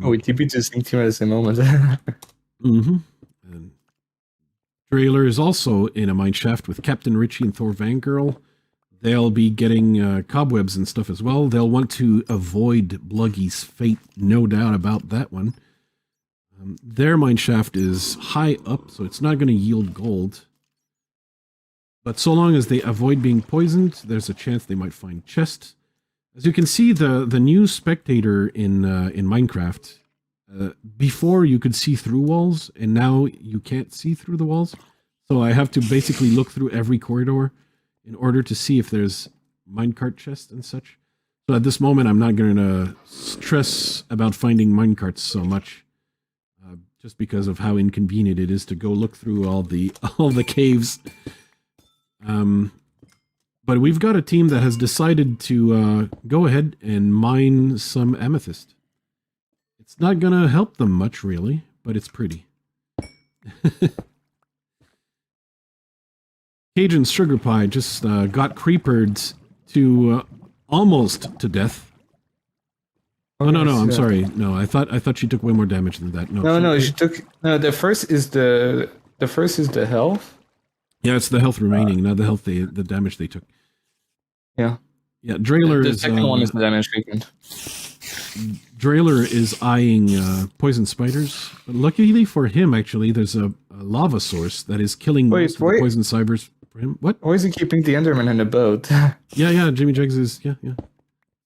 We TP to sync team at the same moment. Mm-hmm. And Trailer is also in a mine shaft with Captain Richie and ThorFanGirl. They'll be getting cobwebs and stuff as well. They'll want to avoid Blugy's fate, no doubt about that one. Their mine shaft is high up, so it's not going to yield gold. But so long as they avoid being poisoned, there's a chance they might find chests. As you can see, the new spectator in Minecraft, before you could see through walls, and now you can't see through the walls. So I have to basically look through every corridor in order to see if there's minecart chests and such. So at this moment, I'm not going to stress about finding minecarts so much, just because of how inconvenient it is to go look through all the caves. But we've got a team that has decided to go ahead and mine some amethyst. It's not going to help them much, really, but it's pretty. cajunsugarpie just got creepered to almost to death. Oh no, I'm sorry. No, I thought she took way more damage than that. No, she took. No, the first is the health. Yeah, it's the health remaining, not the health the damage they took. Yeah. Yeah, Drailer the second one is the damage taken. Drailer is eyeing poison spiders. But luckily for him, actually, there's a lava source that is killing most of the poison cybers for him. What? Why is he keeping the Enderman in the boat? yeah, jimmyjegs is yeah.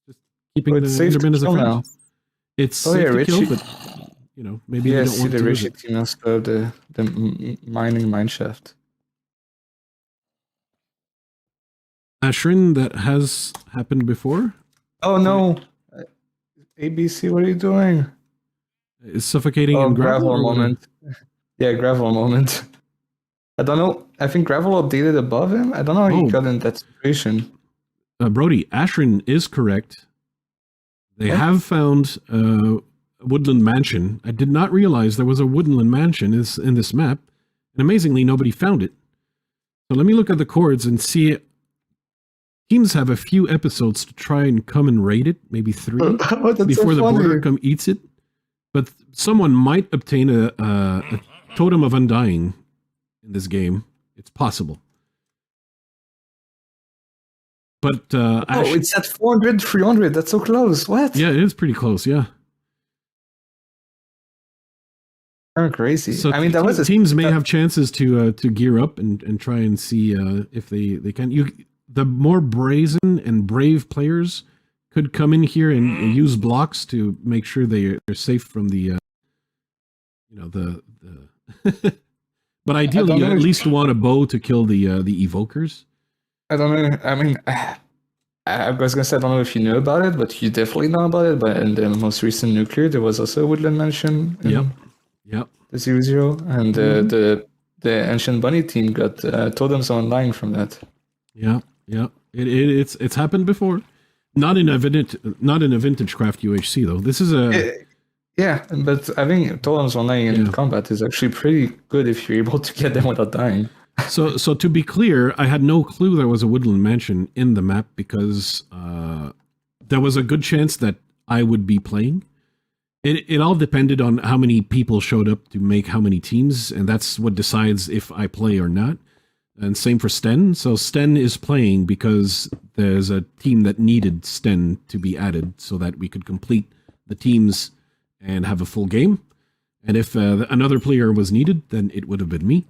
Just keeping the Enderman as a friend. Now. It's safe to kill, but maybe they don't want to. The Richie team has the mining mineshaft. Ashrin, that has happened before. Oh no, ABC, what are you doing? Is suffocating in gravel moment. Yeah, gravel moment. I don't know. I think gravel updated above him. I don't know how he got in that situation. Brody, Ashrin is correct. They have found a woodland mansion. I did not realize there was a woodland mansion in this map. And amazingly, nobody found it. So let me look at the chords and see. Teams have a few episodes to try and come and raid it, maybe 3, before the border eats it. But someone might obtain a totem of undying in this game. It's possible. But it's at 400, 300. That's so close. What? Yeah, it is pretty close. Yeah. Oh, crazy. So I mean, that was teams may have chances to gear up and try and see if they can. The more brazen and brave players could come in here and use blocks to make sure they're safe from the, But ideally, you at least want a bow to kill the evokers. I don't know. I mean, I was gonna say I don't know if you know about it, but you definitely know about it. But in the most recent nuclear, there was also a woodland mansion. Yep. The 0-0, and the ancient bunny team got totems online from that. Yeah. It's happened before. Not in a VintageCraft UHC though. This is a but I think totems online in combat is actually pretty good if you're able to get them without dying. So to be clear, I had no clue there was a woodland mansion in the map because there was a good chance that I would be playing. It all depended on how many people showed up to make how many teams, and that's what decides if I play or not. And same for Sten. So Sten is playing because there's a team that needed Sten to be added so that we could complete the teams and have a full game. And if another player was needed, then it would have been me.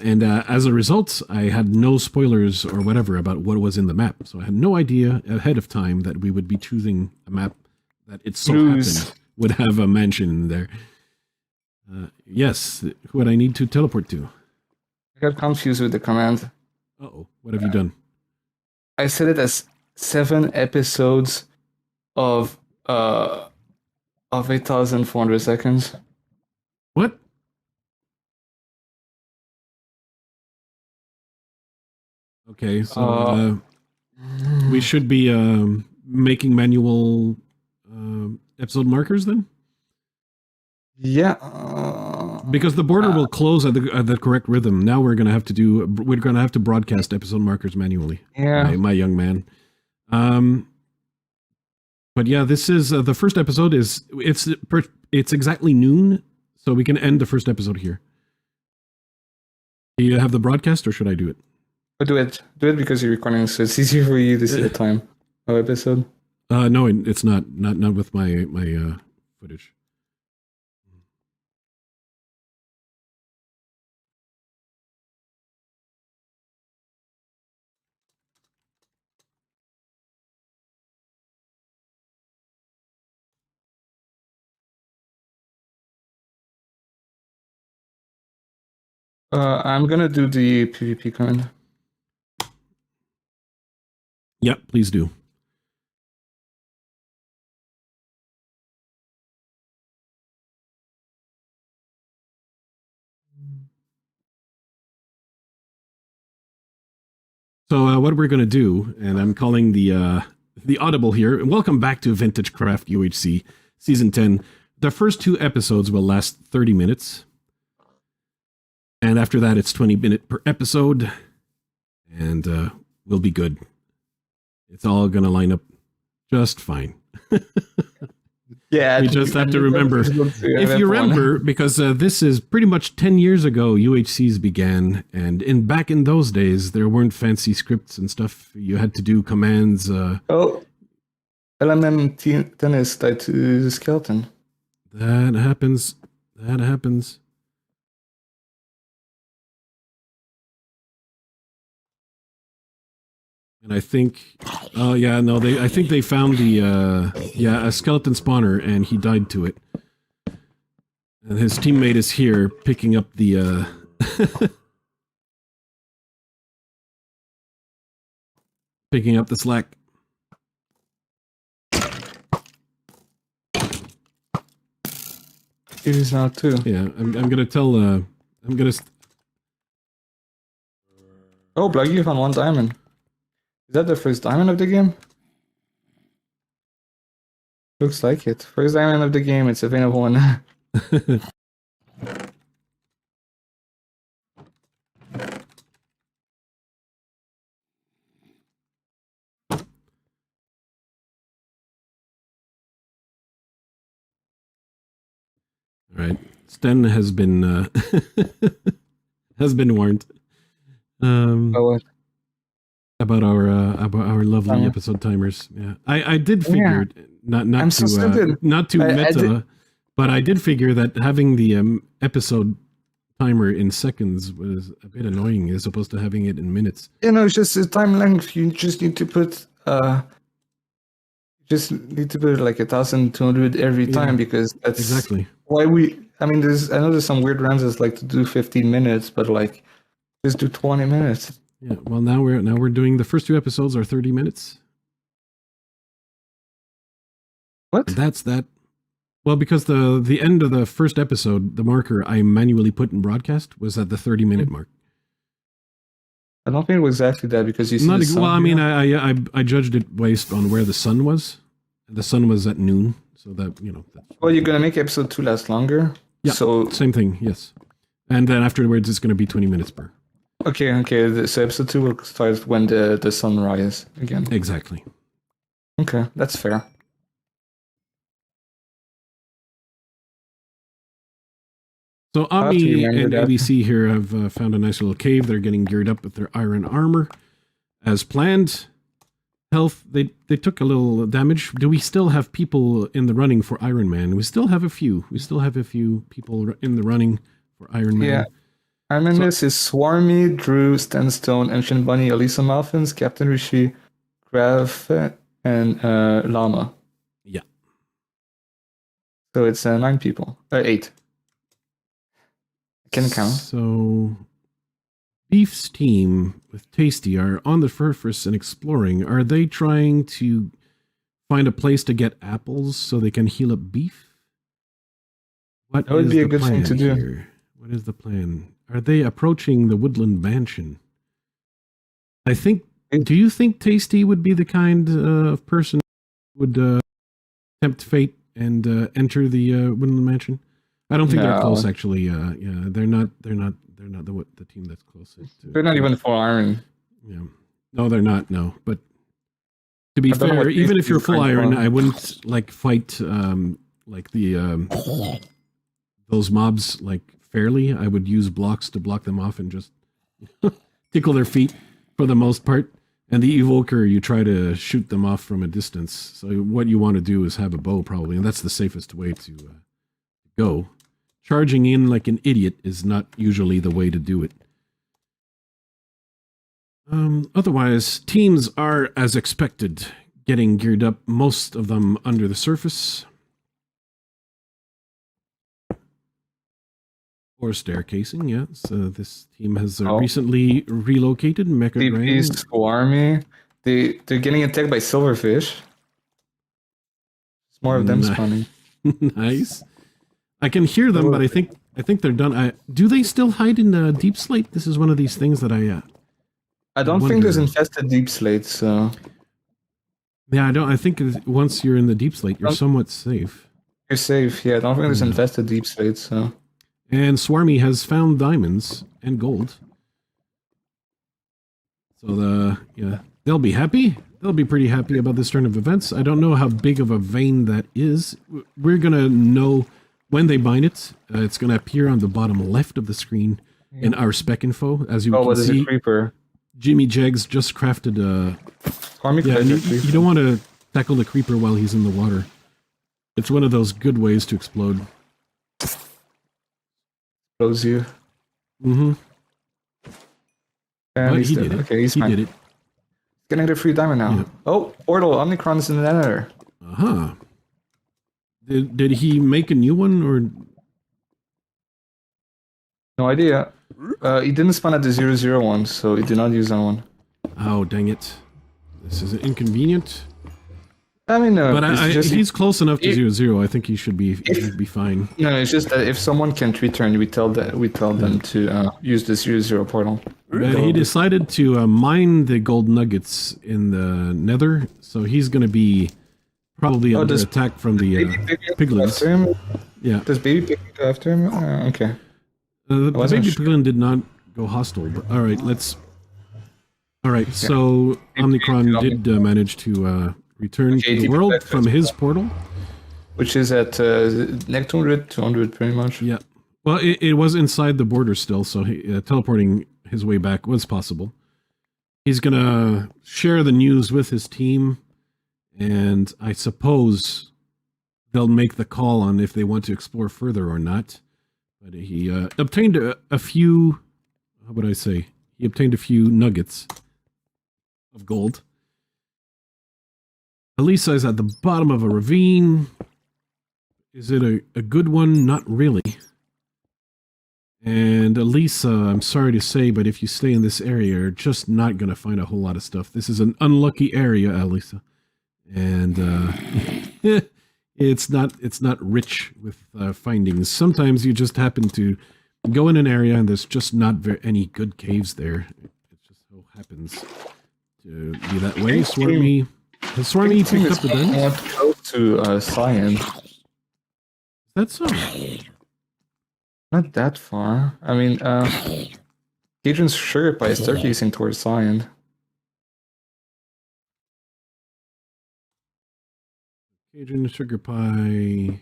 And as a result, I had no spoilers or whatever about what was in the map. So I had no idea ahead of time that we would be choosing a map that it so happened would have a mansion in there. Yes, who would I need to teleport to? I got confused with the command. Uh-oh, what have you done? I set it as 7 episodes of 8,400 seconds. What? Okay, so we should be making manual episode markers then? Yeah. Because the border will close at the correct rhythm. Now we're gonna have to broadcast episode markers manually. Yeah, my young man. But yeah, this is the first episode. It's exactly noon, so we can end the first episode here. Do you have the broadcast, or should I do it? But do it because you're recording, so it's easier for you to see the time of episode. No, it's not with my footage. I'm gonna do the PvP command. Yep, please do. So what we're going to do, and I'm calling the audible here. Welcome back to VintageCraft UHC Season 10. The first 2 episodes will last 30 minutes. And after that, it's 20 minutes per episode. And we'll be good. It's all going to line up just fine. Yeah, you just have to remember. If you remember, because this is pretty much 10 years ago, UHCs began, and back in those days, there weren't fancy scripts and stuff. You had to do commands. Lmmtennis tied to the skeleton. That happens. And I think, I think they found a skeleton spawner, and he died to it. And his teammate is here picking up the, picking up the slack. It is now too. Yeah, I'm gonna tell, Oh, Blugy, you found 1 diamond. Is that the first diamond of the game? Looks like it. First diamond of the game, it's available now. All right, Sten has been warned about our lovely episode timers. Yeah, I did figure not too meta, but I did figure that having the episode timer in seconds was a bit annoying as opposed to having it in minutes. You know, it's just the time length. You just need to put like 1,200 every time, because that's exactly why I know there's some weird runs that like to do 15 minutes, but like just do 20 minutes. Yeah, well now we're doing the first 2 episodes are 30 minutes. What? And that's that. Well, because the end of the first episode, the marker I manually put in broadcast was at the 30-minute mark. I don't think it was exactly that, because you see the sun. Well, I mean, I judged it based on where the sun was. The sun was at noon, so that, you know. Well, you're gonna make episode 2 last longer. Yeah, so same thing, yes. And then afterwards, it's gonna be 20 minutes per. Okay. So episode 2 will start when the sun rises again. Exactly. Okay, that's fair. So Ami and ABC here have found a nice little cave. They're getting geared up with their iron armor. As planned. Health, they took a little damage. Do we still have people in the running for Iron Man? We still have a few. We still have a few people in the running for Iron Man. Yeah. This is Swarmy, Drew, Stanstone, Ancient Bunny, Elisa Malfins, Captain Rishi, Krafve, and Llama. Yeah. So it's 9 people. 8. Can count. So Beef's team with Tasty are on the surface and exploring. Are they trying to find a place to get apples so they can heal up Beef? What that would be a good thing to do. What is the plan? Are they approaching the woodland mansion? Do you think Tasty would be the kind of person who would tempt fate and enter the woodland mansion? I don't think they're close, actually. Yeah, they're not the team that's closest. They're not even for iron. Yeah, no, they're not. No, but To be I don't know fair, what even base if you're he's full going iron, for. I wouldn't like fight like the those mobs like fairly. I would use blocks to block them off and just tickle their feet for the most part. And the evoker, you try to shoot them off from a distance. So what you want to do is have a bow probably, and that's the safest way to go. Charging in like an idiot is not usually the way to do it. Otherwise, teams are as expected, getting geared up, most of them under the surface. Or staircasing, yeah. So this team has recently relocated. Mecha DP Grand. Swarmy. They're getting attacked by silverfish. It's more of them spawning. Nice. I can hear them, but I think they're done. Do they still hide in the deep slate? This is one of these things that I don't think there's infested deep slates, so... Yeah, I think once you're in the deep slate, you're somewhat safe. You're safe, yeah. I don't think there's infested deep slates, so... And Swarmy has found diamonds and gold. So they'll be happy. They'll be pretty happy about this turn of events. I don't know how big of a vein that is. We're going to know when they mine it. It's going to appear on the bottom left of the screen in our spec info. As you can see, a creeper. Jimmyjegs just crafted a... you don't want to tackle the creeper while he's in the water. It's one of those good ways to explode. Explodes you. Mm-hmm. And he did it. Okay, he's fine. He did it. Getting the free diamond now. Yep. Oh, Portal, Omnikrxn's in the nether. Uh-huh. Did he make a new one, or... No idea. He didn't spawn at the 001, so he did not use that one. Oh, dang it. This is inconvenient. I mean, but he's close enough to 0-0. I think he should be fine. No, it's just that if someone can't return, we tell them to use the 0-0 portal. But he decided to mine the gold nuggets in the nether, so he's going to be probably under attack from the piglins. Yeah. Does baby pig go after him? Okay. The baby piglin did not go hostile. But, all right, so Omnikrxn did manage to return to the world from his portal. Which is at next 200 pretty much. Yeah. Well, it was inside the border still, so teleporting his way back was possible. He's going to share the news with his team, and I suppose they'll make the call on if they want to explore further or not. But he obtained a few, how would I say? He obtained a few nuggets of gold. Elisa is at the bottom of a ravine. Is it a good one? Not really. And Elisa, I'm sorry to say, but if you stay in this area, you're just not going to find a whole lot of stuff. This is an unlucky area, Elisa. And it's not rich with findings. Sometimes you just happen to go in an area and there's just not any good caves there. It just so happens to be that way. Swarmy... Has Swarmy picked up the diamonds? Close to Cyan. That's so. Not that far. I mean, cajunsugarpie is staircasing towards Cyan. Cajunsugarpie.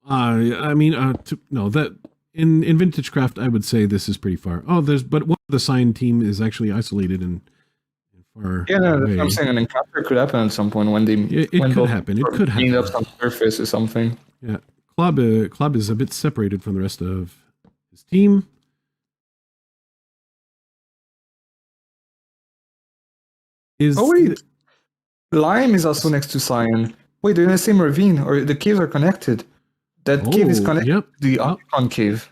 I mean, no, that in VintageCraft, I would say this is pretty far. Oh, but one of the Cyan team is actually isolated and far. Yeah, no, that's what I'm saying. An encounter could happen at some point when they. It could happen. It could happen. Up some surface or something. Yeah, Club is a bit separated from the rest of his team. Wait, Lime is also next to Cyan. Wait, they're in the same ravine, or the caves are connected. That cave is connected to the Omnikrxn cave.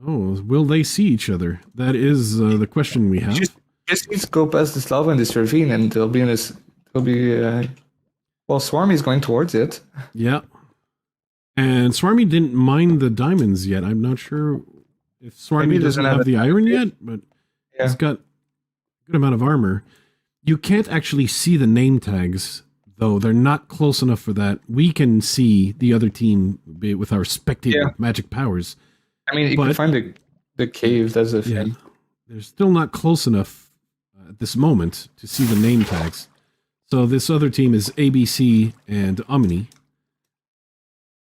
Oh, will they see each other? That is the question we have. Just need to go past this lava in this ravine, and they'll be in this. Well, Swarmy is going towards it. Yeah, and Swarmy didn't mine the diamonds yet. I'm not sure if Swarmy doesn't have the iron yet, but he's got a good amount of armor. You can't actually see the name tags, though. They're not close enough for that. We can see the other team with our spectator magic powers. I mean, you can find the cave. That's a thing. They're still not close enough at this moment to see the name tags. So this other team is ABC and Omni.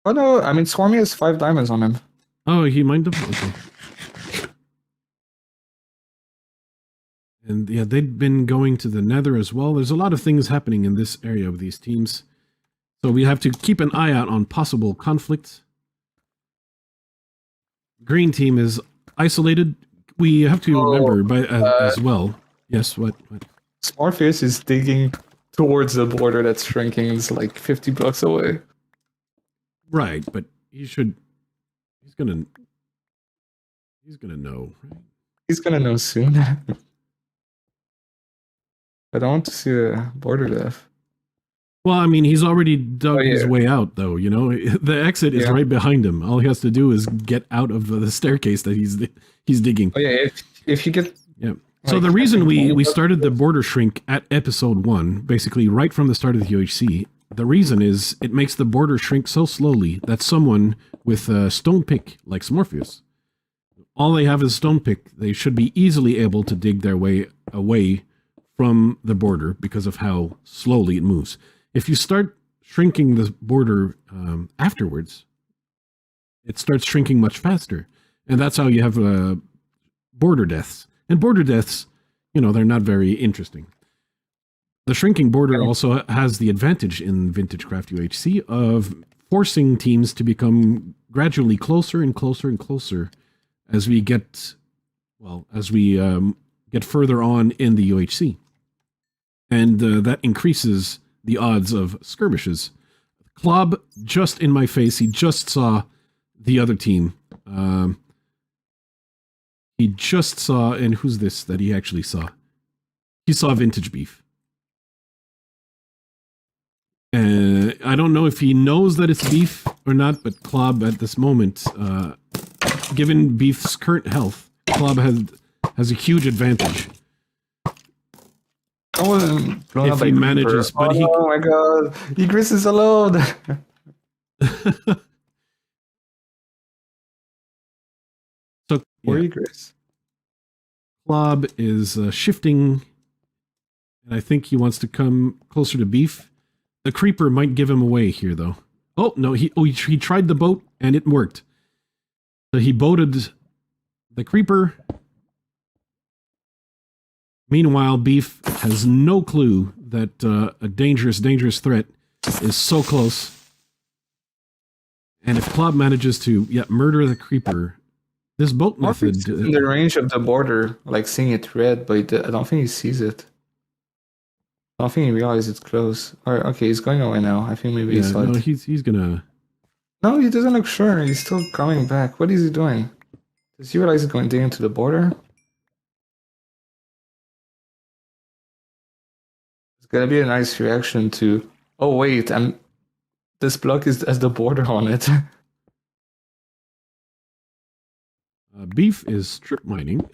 Oh no, I mean Swarmy has 5 diamonds on him. Oh, he mined them? Okay. And yeah, they've been going to the Nether as well. There's a lot of things happening in this area with these teams. So we have to keep an eye out on possible conflict. Green team is isolated. We have to remember as well. Yes, what? Smorpheous is digging towards the border that's shrinking. It's like 50 blocks away. Right, but he's gonna know, right? He's gonna know soon. I don't want to see a border death. Well, I mean, he's already dug his way out, though, you know? The exit is right behind him. All he has to do is get out of the staircase that he's digging. Oh, yeah, if you get... Yeah. So the reason we started the border shrink at episode 1, basically right from the start of the UHC, the reason is it makes the border shrink so slowly that someone with a stone pick, like Smorpheous, all they have is stone pick, they should be easily able to dig their way away from the border because of how slowly it moves. If you start shrinking the border afterwards, it starts shrinking much faster. And that's how you have border deaths. And border deaths, you know, they're not very interesting. The shrinking border also has the advantage in VintageCraft UHC of forcing teams to become gradually closer and closer and closer as we get, get further on in the UHC. And that increases the odds of skirmishes. Klob, just in my face, he just saw the other team. He just saw, and who's this that he actually saw? He saw Vintage Beef. I don't know if he knows that it's Beef or not, but Klob at this moment, given Beef's current health, Klob has a huge advantage. If he manages, but oh my god, Egris is alone. So where Egris? Klob is shifting, and I think he wants to come closer to Beef. The creeper might give him away here, though. Oh no, he tried the boat and it worked. So he boated the creeper. Meanwhile, Beef has no clue that a dangerous threat is so close. And if Klob manages to murder the creeper, this boat method... It's in the range of the border, like seeing it red, but I don't think he sees it. I don't think he realizes it's close. Or, okay, he's going away now. I think maybe he saw it. He's gonna... No, he doesn't look sure. He's still coming back. What is he doing? Does he realize he's going digging into the border? Gonna be a nice reaction to, oh wait, and this block has the border on it. Beef is strip mining.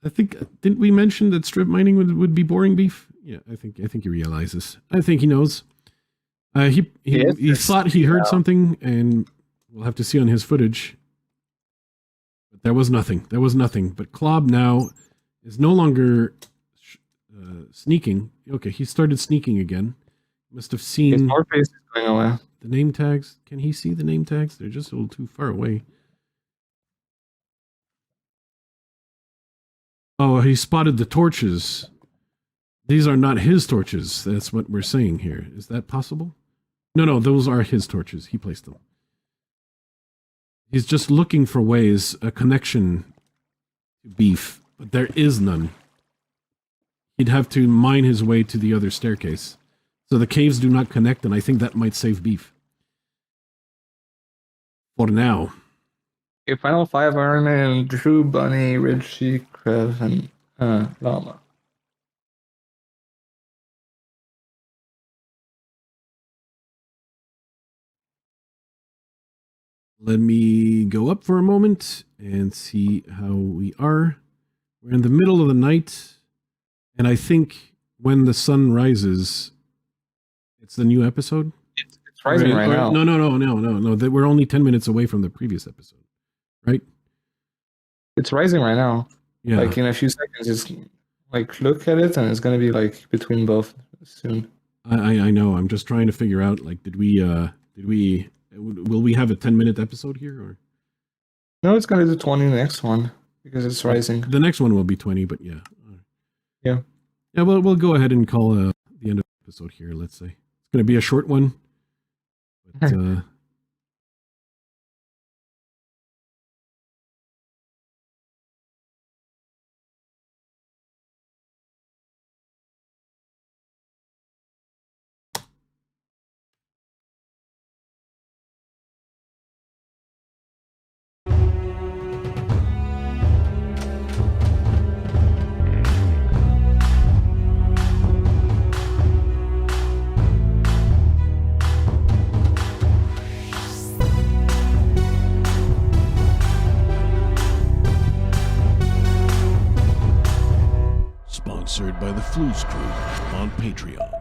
I think, didn't we mention that strip mining would be boring, Beef? Yeah, I think he realizes. I think he knows. He thought he heard something, and we'll have to see on his footage. But there was nothing. But Klob now is no longer sneaking. Okay, he started sneaking again. Must have seen Smorpheous is going away. The name tags. Can he see the name tags? They're just a little too far away. Oh, he spotted the torches. These are not his torches. That's what we're saying here. Is that possible? No, those are his torches. He placed them. He's just looking for ways, a connection to Beef. But there is none. He'd have to mine his way to the other staircase. So the caves do not connect, and I think that might save Beef. For now. Okay, final 5 Iron Man, Drew, Bunny, Richie, Krafve, and Llama. Let me go up for a moment and see how we are. We're in the middle of the night, and I think when the sun rises, it's the new episode. It's rising right now. No. We're only 10 minutes away from the previous episode, right? It's rising right now. Yeah. Like in a few seconds, it's like look at it, and it's gonna be like between both soon. I know. I'm just trying to figure out. Like, will we have a 10-minute episode here or? No, it's gonna do 20 in the next one because it's rising. The next one will be 20, but yeah. Yeah. Yeah. Well, we'll go ahead and call the end of the episode here. Let's say it's gonna be a short one, but. Sponsored by the Flouz Crew on Patreon.